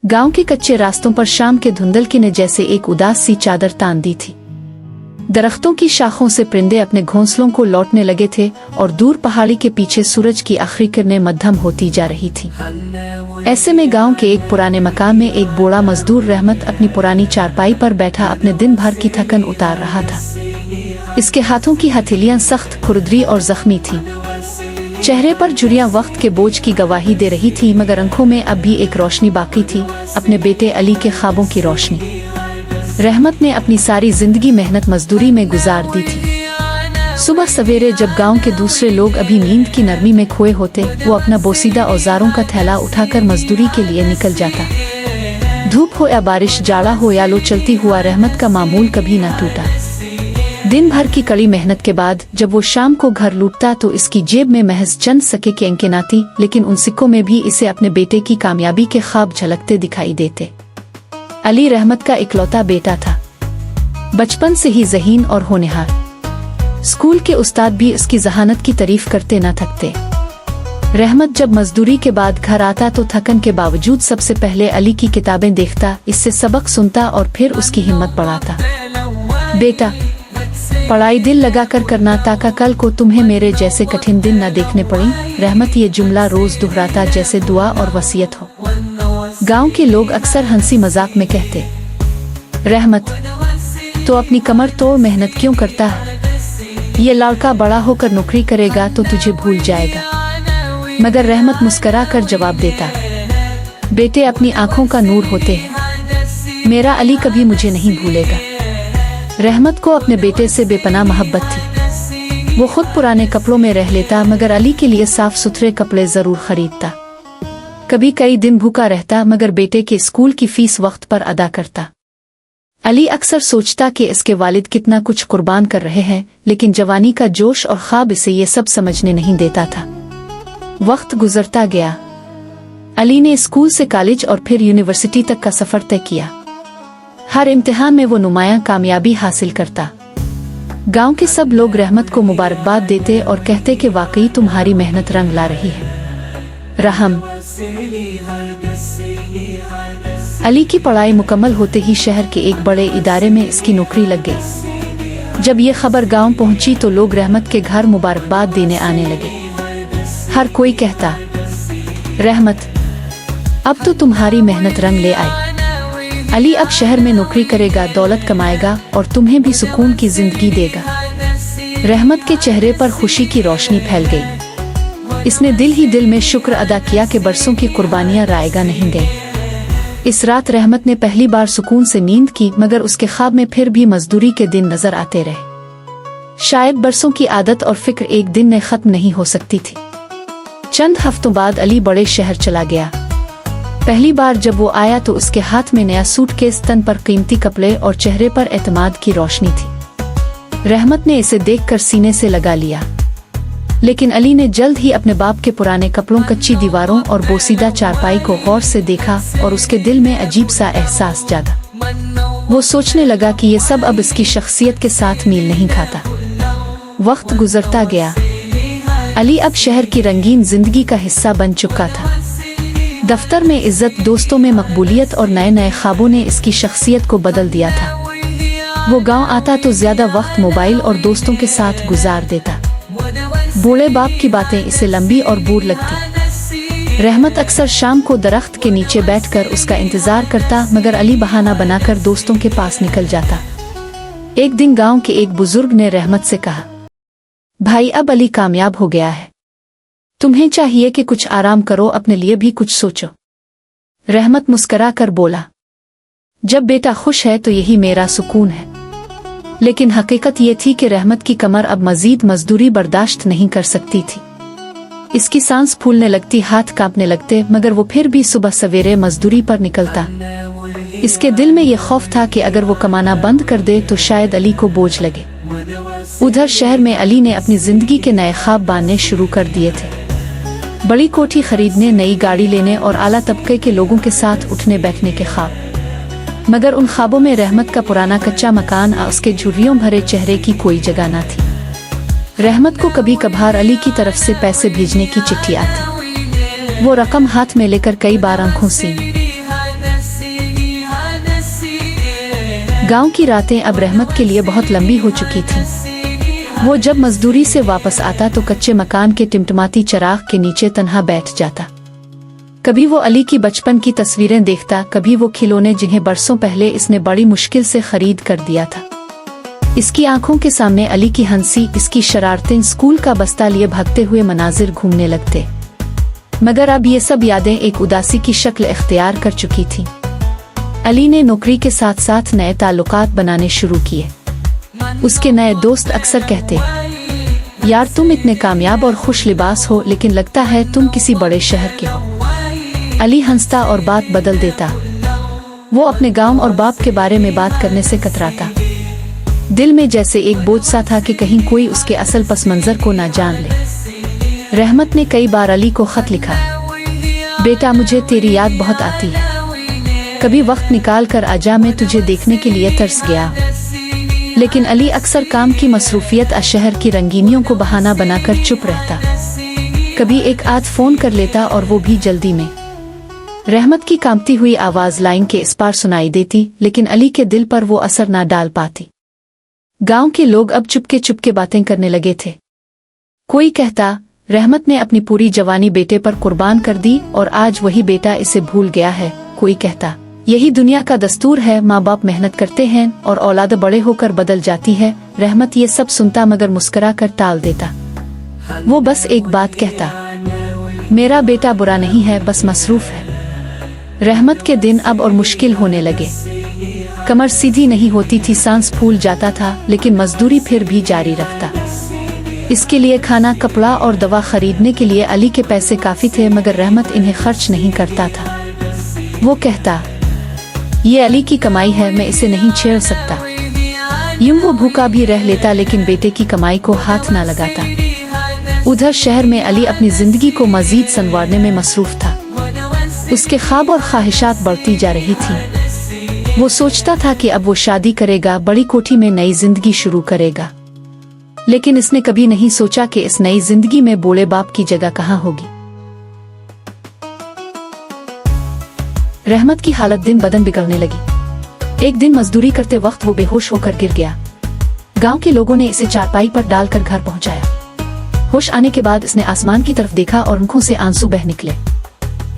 गांव के कच्चे रास्तों पर शाम के धुंधलके ने जैसे एक उदास सी चादर तान दी थी। दरख्तों की शाखों से परिंदे अपने घोंसलों को लौटने लगे थे और दूर पहाड़ी के पीछे सूरज की आखिरी किरणें मध्यम होती जा रही थी। ऐसे में गांव के एक पुराने मकान में एक बूढ़ा मजदूर रहमत अपनी पुरानी चारपाई पर बैठा अपने दिन भर की थकन उतार रहा था। इसके हाथों की हथेलियां सख्त, खुरदरी और जख्मी थीं। चेहरे पर झुर्रियां वक्त के बोझ की गवाही दे रही थी, मगर आंखों में अब भी एक रोशनी बाकी थी, अपने बेटे अली के ख्वाबों की रोशनी। रहमत ने अपनी सारी जिंदगी मेहनत मजदूरी में गुजार दी थी। सुबह सवेरे जब गांव के दूसरे लोग अभी नींद की नरमी में खोए होते, वो अपना बोसीदा औजारों का थैला उठाकर मजदूरी के लिए निकल जाता। धूप हो या बारिश, जाड़ा हो या लो चलती हुआ, रहमत का मामूल कभी न टूटा। दिन भर की कड़ी मेहनत के बाद जब वो शाम को घर लौटता तो इसकी जेब में महज चंद सिक्के के अंकें न थी, लेकिन उन सिक्कों में भी इसे अपने बेटे की कामयाबी के ख्वाब झलकते दिखाई देते। अली रहमत का इकलौता बेटा था, बचपन से ही ज़हीन और होनहार। स्कूल के उस्ताद भी इसकी जहानत की तारीफ करते न थकते। रहमत जब मजदूरी के बाद घर आता तो थकन के बावजूद सबसे पहले अली की किताबें देखता, इससे सबक सुनता और फिर उसकी हिम्मत बढ़ाता। बेटा, पढ़ाई दिल लगा कर करना ताकि कल को तुम्हें मेरे जैसे कठिन दिन न देखने पड़े। रहमत ये जुमला रोज दोहराता जैसे दुआ और वसीयत हो। गांव के लोग अक्सर हंसी मजाक में कहते, रहमत तो अपनी कमर तोड़ मेहनत क्यों करता है, ये लड़का बड़ा होकर नौकरी करेगा तो तुझे भूल जाएगा। मगर रहमत मुस्करा कर जवाब देता, बेटे अपनी आंखों का नूर होते हैं, मेरा अली कभी मुझे नहीं भूलेगा। रहमत को अपने बेटे से बेपनाह मोहब्बत थी। वो खुद पुराने कपड़ों में रह लेता, मगर अली के लिए साफ सुथरे कपड़े जरूर खरीदता। कभी कई दिन भूखा रहता, मगर बेटे के स्कूल की फीस वक्त पर अदा करता। अली अक्सर सोचता कि इसके वालिद कितना कुछ कुर्बान कर रहे हैं, लेकिन जवानी का जोश और ख्वाब इसे ये सब समझने नहीं देता था। वक्त गुजरता गया। अली ने स्कूल से कॉलेज और फिर यूनिवर्सिटी तक का सफर तय किया। हर इम्तिहान में वो नुमायां कामयाबी हासिल करता। गांव के सब लोग रहमत को मुबारकबाद देते और कहते कि वाकई तुम्हारी मेहनत रंग ला रही है। रहम। अली की पढ़ाई मुकम्मल होते ही शहर के एक बड़े इदारे में इसकी नौकरी लग गई। जब ये खबर गांव पहुंची तो लोग रहमत के घर मुबारकबाद देने आने लगे। हर कोई कहता, रहमत अब तो तुम्हारी मेहनत रंग ले आई। अली अब शहर में नौकरी करेगा, दौलत कमाएगा और तुम्हें भी सुकून की जिंदगी देगा। रहमत के चेहरे पर खुशी की रोशनी फैल गई। इसने दिल ही दिल में शुक्र अदा किया कि बरसों की कुर्बानियां रायगा नहीं गई। इस रात रहमत ने पहली बार सुकून से नींद की, मगर उसके ख्वाब में फिर भी मजदूरी के दिन नजर आते रहे। शायद बरसों की आदत और फिक्र एक दिन में खत्म नहीं हो सकती थी। चंद हफ्तों बाद अली बड़े शहर चला गया। पहली बार जब वो आया तो उसके हाथ में नया सूटकेस, तन पर कीमती कपड़े और चेहरे पर एतमाद की रोशनी थी। रहमत ने इसे देखकर सीने से लगा लिया, लेकिन अली ने जल्द ही अपने बाप के पुराने कपड़ों, कच्ची दीवारों और बोसीदा चारपाई को गौर से देखा और उसके दिल में अजीब सा एहसास जागा। वो सोचने लगा कि ये सब अब इसकी शख्सियत के साथ मेल नहीं खाता। वक्त गुजरता गया। अली अब शहर की रंगीन जिंदगी का हिस्सा बन चुका था। दफ्तर में इज्जत, दोस्तों में मकबूलियत और नए नए ख्वाबों ने इसकी शख्सियत को बदल दिया था। वो गांव आता तो ज्यादा वक्त मोबाइल और दोस्तों के साथ गुजार देता। बूढ़े बाप की बातें इसे लंबी और बोर लगती। रहमत अक्सर शाम को दरख्त के नीचे बैठकर उसका इंतजार करता, मगर अली बहाना बनाकर दोस्तों के पास निकल जाता। एक दिन गांव के एक बुजुर्ग ने रहमत से कहा, भाई अब अली कामयाब हो गया है, तुम्हें चाहिए कि कुछ आराम करो, अपने लिए भी कुछ सोचो। रहमत मुस्करा कर बोला, जब बेटा खुश है तो यही मेरा सुकून है। लेकिन हकीकत ये थी कि रहमत की कमर अब मजीद मजदूरी बर्दाश्त नहीं कर सकती थी। इसकी सांस फूलने लगती, हाथ कांपने लगते, मगर वो फिर भी सुबह सवेरे मजदूरी पर निकलता। इसके दिल में ये खौफ था कि अगर वो कमाना बंद कर दे तो शायद अली को बोझ लगे। उधर शहर में अली ने अपनी जिंदगी के नए ख्वाब बांधने शुरू कर दिए थे। बड़ी कोठी खरीदने, नई गाड़ी लेने और आला तबके के लोगों के साथ उठने बैठने के ख्वाब। मगर उन ख्वाबों में रहमत का पुराना कच्चा मकान और उसके झुर्रियों भरे चेहरे की कोई जगह न थी। रहमत को कभी कभार अली की तरफ से पैसे भेजने की चिट्ठी आती। वो रकम हाथ में लेकर कई बार आंखों से गांव की रातें अब रहमत के लिए बहुत लंबी हो चुकी थीं। वो जब मजदूरी से वापस आता तो कच्चे मकान के टिमटिमाती चराग के नीचे तन्हा बैठ जाता। कभी वो अली की बचपन की तस्वीरें देखता, कभी वो खिलौने जिन्हें बरसों पहले इसने बड़ी मुश्किल से खरीद कर दिया था। इसकी आंखों के सामने अली की हंसी, इसकी शरारतें, स्कूल का बस्ता लिए भागते हुए मनाजिर घूमने लगते। मगर अब ये सब यादें एक उदासी की शक्ल इख्तियार कर चुकी थीं। अली ने नौकरी के साथ साथ नए ताल्लुकात बनाने शुरू किए। उसके नए दोस्त अक्सर कहते, यार तुम इतने कामयाब और खुश लिबास हो, लेकिन लगता है तुम किसी बड़े शहर के हो। अली हंसता और बात बदल देता। वो अपने गांव और बाप के बारे में बात करने से कतराता। दिल में जैसे एक बोझ सा था कि कहीं कोई उसके असल पस मंजर को ना जान ले। रहमत ने कई बार अली को खत लिखा, बेटा मुझे तेरी याद बहुत आती है, कभी वक्त निकाल कर आजा, मैं तुझे देखने के लिए तरस गया। लेकिन अली अक्सर काम की मसरूफियत, शहर की रंगीनियों को बहाना बनाकर चुप रहता। कभी एक आध फोन कर लेता और वो भी जल्दी में। रहमत की कांपती हुई आवाज लाइन के इस पार सुनाई देती, लेकिन अली के दिल पर वो असर ना डाल पाती। गांव के लोग अब चुपके चुपके बातें करने लगे थे। कोई कहता, रहमत ने अपनी पूरी जवानी बेटे पर कुर्बान कर दी और आज वही बेटा इसे भूल गया है। कोई कहता, यही दुनिया का दस्तूर है, माँ बाप मेहनत करते हैं और औलाद बड़े होकर बदल जाती है। रहमत ये सब सुनता मगर मुस्कुरा कर टाल देता। वो बस एक बात कहता, मेरा बेटा बुरा नहीं है, बस मसरूफ है। रहमत के दिन अब और मुश्किल होने लगे। कमर सीधी नहीं होती थी, सांस फूल जाता था, लेकिन मजदूरी फिर भी जारी रखता। इसके लिए खाना, कपड़ा और दवा खरीदने के लिए अली के पैसे काफी थे, मगर रहमत इन्हें खर्च नहीं करता था। वो कहता, ये अली की कमाई है, मैं इसे नहीं छेड़ सकता। यूं वो भूखा भी रह लेता, लेकिन बेटे की कमाई को हाथ ना लगाता। उधर शहर में अली अपनी जिंदगी को मजीद संवारने में मसरूफ था। उसके ख्वाब और ख्वाहिशात बढ़ती जा रही थी। वो सोचता था कि अब वो शादी करेगा, बड़ी कोठी में नई जिंदगी शुरू करेगा। लेकिन इसने कभी नहीं सोचा कि इस नई जिंदगी में बूढ़े बाप की जगह कहाँ होगी। रहमत की हालत दिन बदन बिगड़ने लगी। एक दिन मजदूरी करते वक्त वो बेहोश होकर गिर गया। गांव के लोगों ने इसे चारपाई पर डालकर घर पहुंचाया। होश आने के बाद इसने आसमान की तरफ देखा और आंखों से आंसू बह निकले।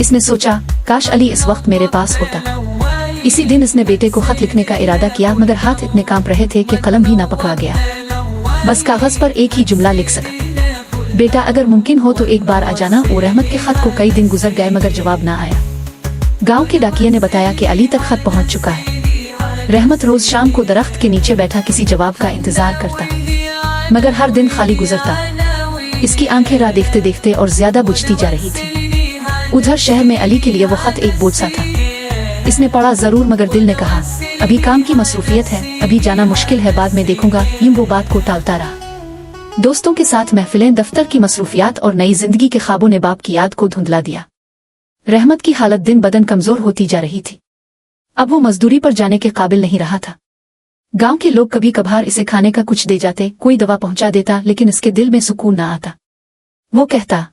इसने सोचा, काश अली इस वक्त मेरे पास होता। इसी दिन इसने बेटे को खत लिखने का इरादा किया, मगर हाथ इतने कांप रहे थे कि कलम भी ना पकड़ा गया। बस कागज पर एक ही जुमला लिख सका, बेटा अगर मुमकिन हो तो एक बार आ जाना। और रहमत के खत को कई दिन गुजर गए, मगर जवाब ना आया। गांव के डाकिये ने बताया कि अली तक खत पहुंच चुका है। रहमत रोज शाम को दरख्त के नीचे बैठा किसी जवाब का इंतजार करता, मगर हर दिन खाली गुजरता। इसकी आंखें राह देखते देखते और ज्यादा बुझती जा रही थी। उधर शहर में अली के लिए वो खत एक बोझ सा था। इसने पढ़ा जरूर, मगर दिल ने कहा, अभी काम की मसरूफियत है, अभी जाना मुश्किल है, बाद में देखूंगा। यूं वो बात को टालता रहा। दोस्तों के साथ महफिलें, दफ्तर की मसरूफियात और नई जिंदगी के ख्वाबों ने बाप की याद को धुंधला दिया। रहमत की हालत दिन बदन कमजोर होती जा रही थी। अब वो मजदूरी पर जाने के काबिल नहीं रहा था। गांव के लोग कभी कभार इसे खाने का कुछ दे जाते, कोई दवा पहुंचा देता, लेकिन इसके दिल में सुकून ना आता। वो कहता,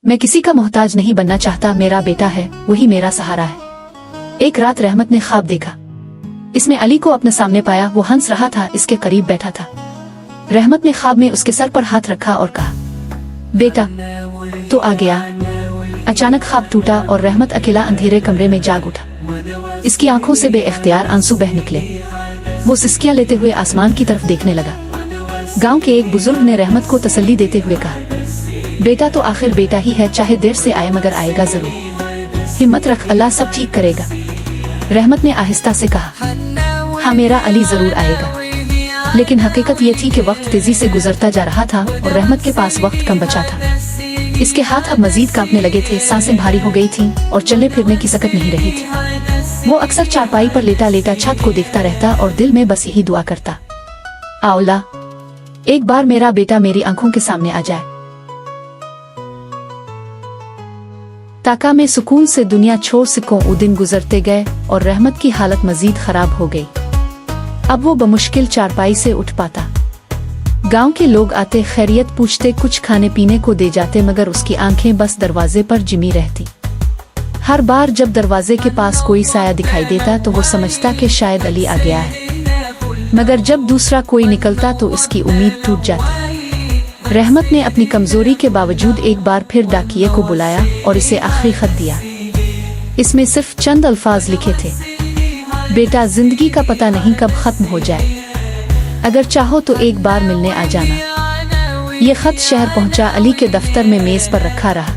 मैं किसी का मोहताज नहीं बनना चाहता, मेरा बेटा है, वही मेरा सहारा है। एक रात रहमत ने ख्वाब देखा। इसने अली को अपने सामने पाया। वो हंस रहा था, इसके करीब बैठा था। रहमत ने ख्वाब में उसके सर पर हाथ रखा और कहा, बेटा तो आ गया। अचानक ख्वाब टूटा और रहमत अकेला अंधेरे कमरे में जाग उठा। इसकी आंखों से बेइख्तियार आंसू बह निकले। वो सिसकियां लेते हुए आसमान की तरफ देखने लगा। गांव के एक बुजुर्ग ने रहमत को तसल्ली देते हुए कहा, बेटा तो आखिर बेटा ही है, चाहे देर से आए मगर आएगा जरूर। हिम्मत रख, अल्लाह सब ठीक करेगा। रहमत ने आहिस्ता से कहा, हाँ मेरा अली जरूर आएगा। लेकिन हकीकत ये थी कि वक्त तेजी से गुजरता जा रहा था और रहमत के पास वक्त कम बचा था। इसके हाथ अब मजीद कांपने लगे थे, सांसें भारी हो गई थीं और चलने फिरने की सकत नहीं रही थी। वो अक्सर चारपाई पर लेटा लेटा छत को देखता रहता और दिल में बस यही दुआ करता, आउला एक बार मेरा बेटा मेरी आंखों के सामने आ जाए। ताका में सुकून से दुनिया छोड़ सको। वो दिन गुजरते गए और रहमत की हालत मजीद खराब हो गई। अब वो बमुश्किल चारपाई से उठ पाता। गांव के लोग आते, खैरियत पूछते, कुछ खाने पीने को दे जाते, मगर उसकी आंखें बस दरवाजे पर जिमी रहती। हर बार जब दरवाजे के पास कोई साया दिखाई देता तो वो समझता कि शायद अली आ गया है, मगर जब दूसरा कोई निकलता तो इसकी उम्मीद टूट जाती। रहमत ने अपनी कमजोरी के बावजूद एक बार फिर डाकिये को बुलाया और इसे आखिरी खत दिया। इसमें सिर्फ चंद अल्फाज लिखे थे, बेटा जिंदगी का पता नहीं कब खत्म हो जाए, अगर चाहो तो एक बार मिलने आ जाना। ये खत शहर पहुंचा, अली के दफ्तर में मेज पर रखा रहा।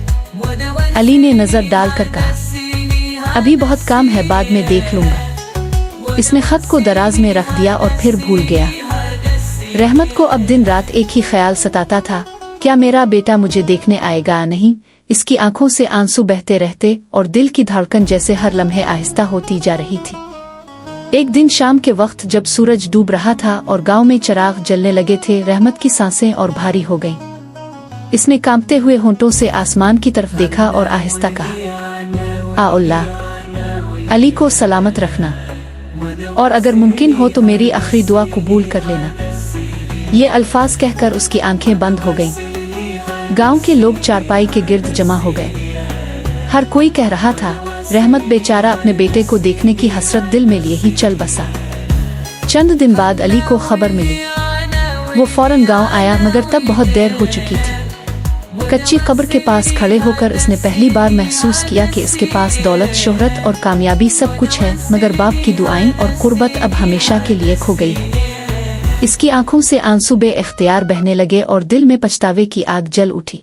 अली ने नजर डालकर कहा, अभी बहुत काम है, बाद में देख लूंगा। इसने खत को दराज में रख दिया और फिर भूल गया। रहमत को अब दिन रात एक ही ख्याल सताता था, क्या मेरा बेटा मुझे देखने आएगा नहीं। इसकी आंखों से आंसू बहते रहते और दिल की धड़कन जैसे हर लम्हे आहिस्ता होती जा रही थी। एक दिन शाम के वक्त जब सूरज डूब रहा था और गांव में चिराग जलने लगे थे, रहमत की सांसें और भारी हो गईं। इसने कांपते हुए होंठों से आसमान की तरफ देखा और आहिस्ता कहा, आ अल्लाह, अली को सलामत रखना, और अगर मुमकिन हो तो मेरी आखिरी दुआ कबूल कर लेना। ये अल्फाज कहकर उसकी आंखें बंद हो गईं। गांव के लोग चारपाई के गिर्द जमा हो गए। हर कोई कह रहा था, रहमत बेचारा अपने बेटे को देखने की हसरत दिल में लिए ही चल बसा। चंद दिन बाद अली को खबर मिली। वो फौरन गांव आया, मगर तब बहुत देर हो चुकी थी। कच्ची कब्र के पास खड़े होकर इसने पहली बार महसूस किया कि इसके पास दौलत, शोहरत और कामयाबी सब कुछ है, मगर बाप की दुआएं और कुर्बत अब हमेशा के लिए खो गई है। इसकी आंखों से आंसू बे इख्तियार बहने लगे और दिल में पछतावे की आग जल उठी।